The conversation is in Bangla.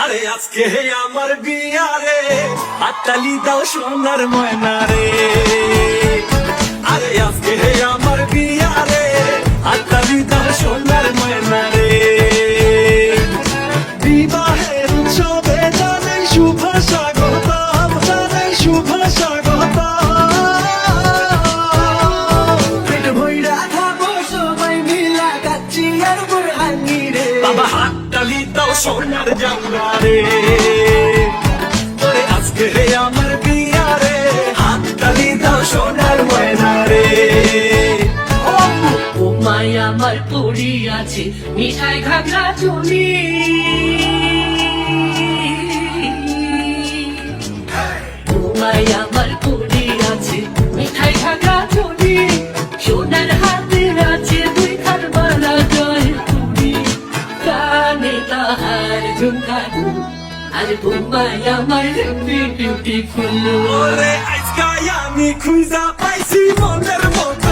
আরে আজকে আমার বিয়া রে, হাততালি দাও সোনার ময়না রে। আরে আজকে আমার বিয়া রে, হাততালি দাও সোনার ময়না রে। বিবাহের উৎসবে জানাই শুভ স্বাগতম, জানাই শুভ স্বাগতম। পেট ভইরা খাবো সবাই মিলা, কাচ্চি আর বুড়হানি রে। বাবা হাততালি দাও সোনার জাউরা রে। তোরে আজকে আমার বিয়া রে, হাততালি দাও সোনার ময়না রে। ও মায়া আমার পড়ি আছে মিঠাই ঘাগরা চুলি, ও মায়া আমার পড়ি আছে মিঠাই ঘাগরা চুলি, সোনার হাতে আছে দুই খান বালা জয় তুলি, কানে তাহার ঝুমকানো আর বোম্বাই আমার বিউটিফুল। ওরে আজকে আমি খুঁজা পাইছি মনের মতো